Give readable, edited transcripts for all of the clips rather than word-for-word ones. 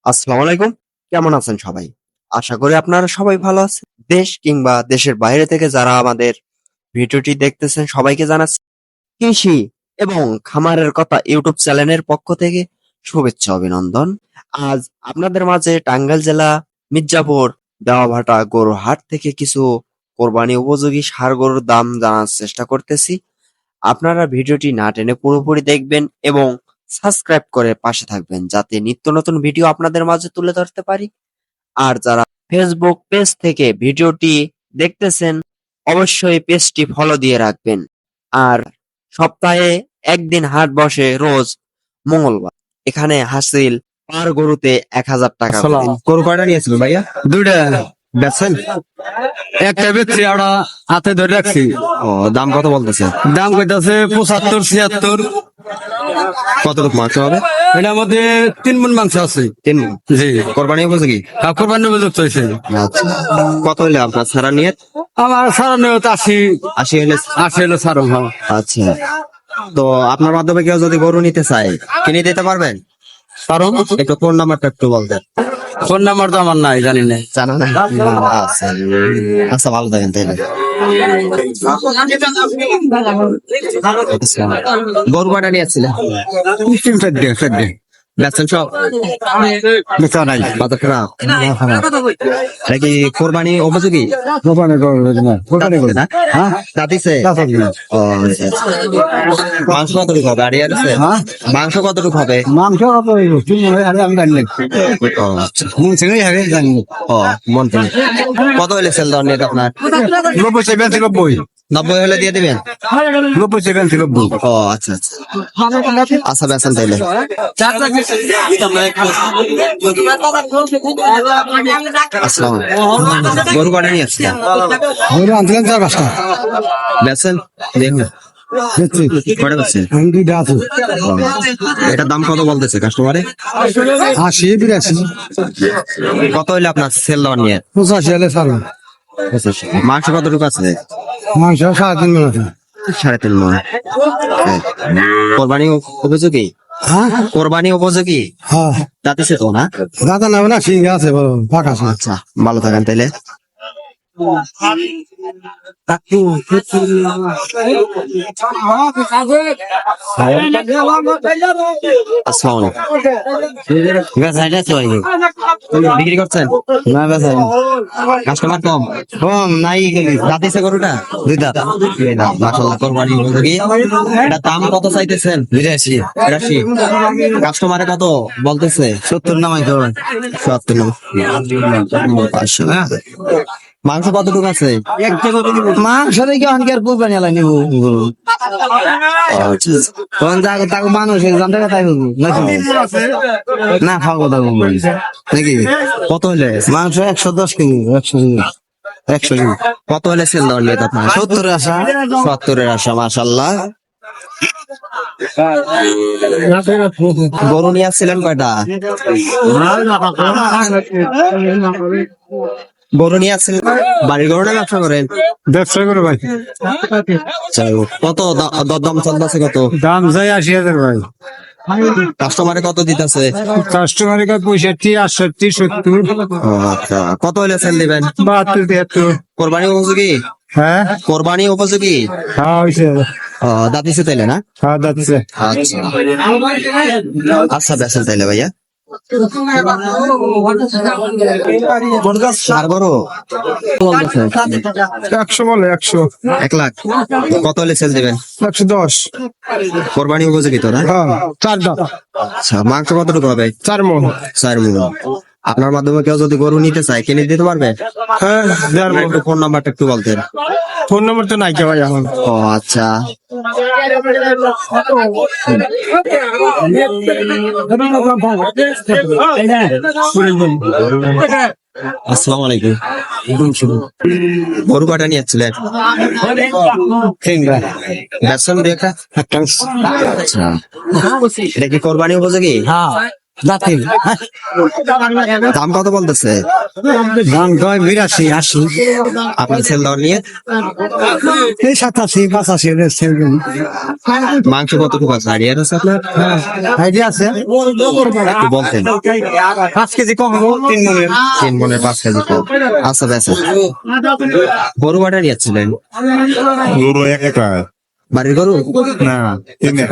আসসালামু আলাইকুম। কেমন আছেন সবাই? আশা করি আপনারা সবাই ভালো আছেন। দেশ কিংবা দেশের বাইরে থেকে যারা আমাদের ভিডিওটি দেখতেছেন সবাইকে জানাচ্ছি কৃষি এবং খামারের কথা ইউটিউব চ্যানেলের পক্ষ থেকে শুভেচ্ছা অভিনন্দন। আজ আপনাদের মাঝে টাঙ্গাইল জেলা মির্জাপুর দেওয়াভাটা গরুর হাট থেকে কিছু কোরবানি উপযোগী ষাঁড় গরুর দাম জানার চেষ্টা করতেছি। আপনারা ভিডিওটি না টেনে পুরোপুরি দেখবেন এবং সাবস্ক্রাইব করে পাশে থাকবেন যাতে নিত্য নতুন ভিডিও আপনাদের মাঝে তুলে ধরতে পারি। আর যারা ফেসবুক পেজ থেকে ভিডিওটি দেখতেছেন অবশ্যই পেজটি ফলো দিয়ে রাখবেন। আর সপ্তাহে একদিন হাট বসে রোজ মঙ্গলবার। এখানে হাসিল পার গরুতে ১,০০০ টাকা করে। গরু কয়টা নিয়েছিল ভাইয়া? দুইটা বেচছেন? একটা বেচছি, আমরা হাতে ধরে রাখছি। ও, দাম কত বলতেছে? দাম কইতাছে ৭৫, ৭৬। কতটুকু মাংস হবে? এটার মধ্যে ৩ মণ মাংস আছে। ৩ মণ। জি, কোরবানি উপযোগী? কোরবানি উপযুক্ত হয়েছে। আচ্ছা, কত হইলে আপনার ছাড়া নিয়ে? আমার সারানো ৮০ হইলে। ৮০ হলো সারো। হ্যাঁ, আচ্ছা, তো আপনার মাধ্যমে কেউ যদি গরু নিতে চায় কিনে দিতে পারবেন? সারো। একটু ফোন নাম্বারটা একটু বলতেন। ফোন নাম্বার তো আমার নাই, জানি না। জানা না? আচ্ছা, আচ্ছা, ভালো থাকেন তাহলে। গরু কয়টা নিয়েছিলেন? বেচছেন সব? বেচা নাই। বাজার খারাপ? এটা কি কোরবানি উপযোগী? না? দাঁতিছে? ও, আচ্ছা, আচ্ছা। মাংস কতটুকু হবে? আড়িয়ে আছে? মাংস কতটুকু হবে? মাংস আমি জানি না। ও, আচ্ছা। জানি না। ও, মন থেকে। কত হইলে সেল দেওয়ার নিয়ে আপনার? ৯০ ৯০ ৯০ 90 হলে দিয়ে দিবেন? ৯০ ৯০ ৯০। ও, আচ্ছা, আচ্ছা। আচ্ছা, বেচেন তাইলে। আসসালাম আলাইকুম। গরু কয়টা নিয়ে আসছেন? আনছিলাম ৪-৫টা। বেচেন? দেখুন কয়টা বেচছেন? দুইটা আছে। ও, এটার দাম কত বলতেছে কাস্টমারে? ৮০, ৮২। কত হইলে আপনার সেল দেওয়ার নিয়ে? ৮৫ হলে সারো। মাংস কতটুকু আছে? মাংস ৩.৫ মণ আছে। ৩.৫ মণ। কোরবানি উপযোগী? হ্যাঁ, কোরবানি উপযোগী? হ্যাঁ। দাঁতিছে তো না? দাদা নেবে না, সিং আছে বড় পাকা আছে। আচ্ছা, ভালো থাকেন তাইলে। আসসালামু আলাইকুম। বিক্রি করছেন? না বেচা কাস্টমার কম? কম নাই। দাঁতিছে গরুটা? দুই দাঁত। মাশাআল্লাহ, কোরবানি উপযোগী। এটা দাম কত চাইতেছেন? ৮২। ৮২। কাস্টমারে কত বলতেছে? ৭০ নামাই ধরবেন। ৭০ 500। মাংস কতটুকু আছে? মাংস দেখে অনেকের কোরবানি আলাই নিব। তখন তাকে মানুষ একজন টাকা তাই হবো নাকি? না, খাওয়া কথা বলবো নাকি? কত হলে? মাংস ১১০ কেজি। ১০০ কেজি। কত হলে সেল দেওয়ার নিয়ে আপনার? ৭০ আশা। ৭০-এর আশা, মাশাআল্লাহ। গরু নিয়ে আসছিলেন কয়টা? গরু নিয়ে আসছিলেন? বাড়ির গরু না ব্যবসা করেন? ব্যবসা করে ভাই। কত দরদাম চলতেছে? কত দাম যাই ৮০,০০০ ভাই। কাস্টমারে কত দিতেছে? কাস্টমারের কাছে ৬৫, ৬৮, ৭০। আচ্ছা, কত হলে সেল দিবেন? ৭২, ৭৩। কোরবানি উপযোগী? হ্যাঁ, কোরবানি উপযোগী? হ্যাঁ হয়েছে। দাঁতিছে তাইলে না? হ্যাঁ যাচ্ছে। আচ্ছা, আচ্ছা, বেচেন তাইলে ভাইয়া। ষাঁড় গরু বলতেছে ১০০ বলে ১০০। 1,00,000। কত হলে সেল দিবেন? ১১০। কোরবানি উপযোগী তো না? হ্যাঁ, ৪ দাঁত। আচ্ছা, মাংস কতটুকু হবে? ৪ মণ। 4 মণ। আপনার মাধ্যমে কেউ যদি গরু নিতে চায় কিনে দিতে পারবে? হ্যাঁ, একটু ফোন নাম্বারটা একটু বলতেন। ফোন নম্বর তো নাই কে ভাই এখন। ও, আচ্ছা। আসসালামু আলাইকুম। গরু কয়টা নিয়ে যাচ্ছিলেন? বেচছেন দুই একটা? আচ্ছা, এটা কি কোরবানি উপযোগী? হ্যাঁ। জাতির দাম কত বলতেছে? দাম 82 80 আপনার সেল দেওয়ার নিয়ে এই 87 85 মাংস কতটুকু আছে আইডিয়া আছে আপনার? আইডিয়া আছে একটু বলতেন। 5 কেজি কম হলো 3 মনের 3 মনের 5 কেজি কম। আচ্ছা বেশ, গরু বাটা নিয়েছিলেন? গরু একটা বাড়ির গরু? না কিনে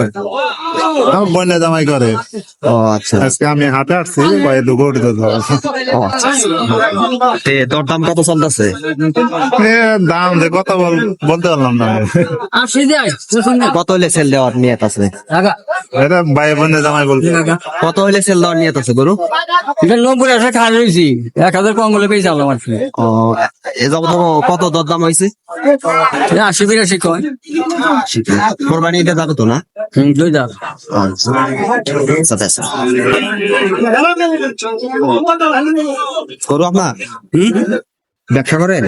আমার বন্যা জামাই করে। ও আচ্ছা। আজকে আমি হাটে আসছি ভাই দুপুর ও আচ্ছা। তোর দাম কত চলতেছে? দাম যে কথা বলতে পারলাম না। কত হলে সেল দেওয়ার নিয়ত আছে? এটা ভাই বন্যা জামাই বলতে কত হলে সেল দেওয়ার নিয়ত আছে গরু? এটা 90 টাকা খাওয়া হয়েছি 1000 কম হলে পেয়ে যাবো আমার ও এ যাবত কত দরদাম হয়েছে? 80 82 কয় কোরবানি ঈদে যাবে তো না? 2 দাম আচ্ছা বেশ। গরু আপনার ব্যবসা করেন?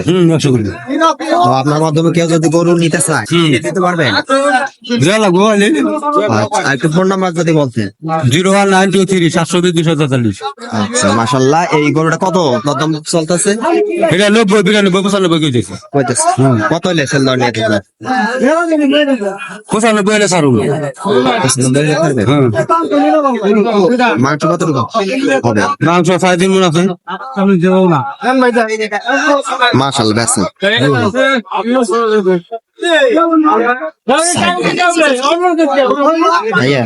ও, আপনার মাধ্যমে কেউ যদি গরু নিতে চায় দিতে পারবেন? আচ্ছা, আর একটু ফোন নাম্বার যদি বলতেন। 01923 720 243 আচ্ছা মাশাল্লাহ। এই গরুটা কত দরদাম চলতেছে? এটা 90 92 95 কেজি কইতেছে কত হলে সেল দেওয়ার নিয়ত আছে? 95 এলে সারু মাংস কতটুকু হবে? মাংস 3.5 মণ আছে মাশাল্লাহ বেশ। ভাইয়া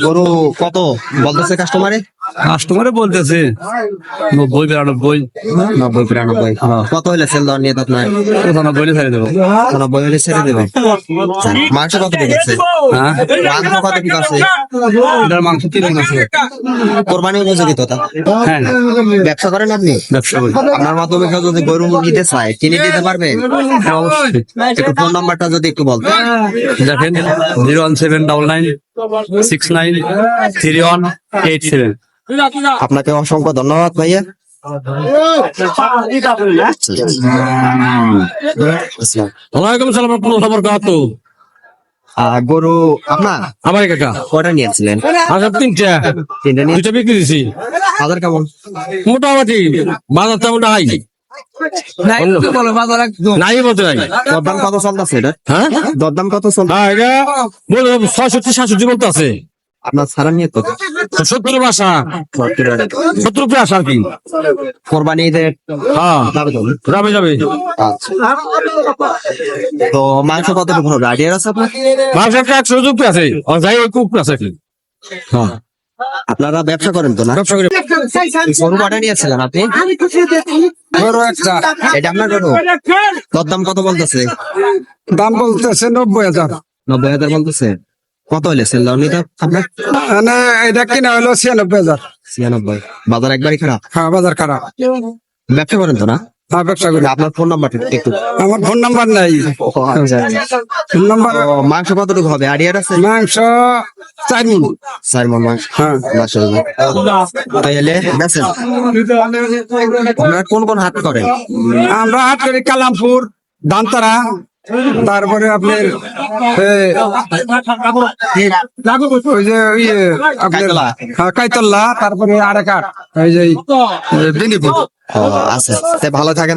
গরু কত বলতেছে কাস্টমারে? কাস্টমারে বলতেছে 90 92 90 92। কত হলে সেল দেওয়ার নিয়ত আপনার? 95 ছেড়ে দেবো 90 হলে ছেড়ে দেবেন। মাংস কত ঠিক আছে? হ্যাঁ মাংস কত ঠিক আছে? এটার মাংস 3 মণ আছে কোরবানি উপযোগী তো তা? হ্যাঁ ব্যবসা করেন আপনি? ব্যবসা করি আপনার মাধ্যমে কেউ যদি গরু নিতে চায় কিনে দিতে পারবেন? হ্যাঁ, অবশ্যই একটু ফোন নাম্বারটা যদি একটু বলতেন। দেখেন 01799 69 3187 আপনাকে অসংখ্য ধন্যবাদ ভাইয়া। ওয়ালাইকুম সালাম রাহমাতুল্লাহি ওয়া বারাকাতুহু গরু আপনার আমার কাকা কয়টা নিয়েছিলেন? আচ্ছা 3টা নিয়ে 2টা বিক্রি দিছি বাজার কেমন? মোটামুটি বাজার তেমন নাই নাই বলতে নাই দরদাম কত চলতেছে এটা? হ্যাঁ দরদাম কত চলছে? হ্যাঁ এটা বলে 66 67 বলতে আছে আপনার ছাড়া নিয়ে তো 70 ভাষা 70 রুপিয়া আসা আর কি কোরবানি ঈদের হ্যাঁ যাবে তো? যাবে যাবে আচ্ছা। তো মাংস কতটুকু হবে আইডিয়া আছে আপনার? ভাষাটা 100 রুপিয়া আছে আর যাই ওই কুক আছে কি হ্যাঁ। আপনারা ব্যবসা করেন তো না? ব্যবসা করি গরু বাটা নিয়েছিলেন আপনি? বড় একটা এটা আপনার গরু? দরদাম কত বলতেছে? দাম বলতেছে 90,000 90,000 বলতেছে। কত হলে সেল দাও নিতে আপনার? মানে এটা কিনা হলো 96,000 96। বাজার একবারই খারাপ। হ্যাঁ বাজার খারাপ ব্যবসা করেন তো না? হ্যাঁ ব্যবসা করি আপনার ফোন নাম্বারটা একটু। আমার ফোন নাম্বার নাই ফোন নাম্বার ও, মাংস কতটুকু হবে আইডিয়া আছে? মাংস 4 মণ 4 মণ মাংস। হ্যাঁ মাশাআল্লাহ। তাহলে বেচেন? আপনারা কোন কোন হাট করেন? আমরা হাট করি কালামপুর দানতারা তারপরে আপনার ওই যে আপনার কাইতলা। হ্যাঁ, কাইতল্লা তারপরে আরেক হাট ওই যে বেনিপুর ও, আচ্ছা। তে ভালো থাকেন।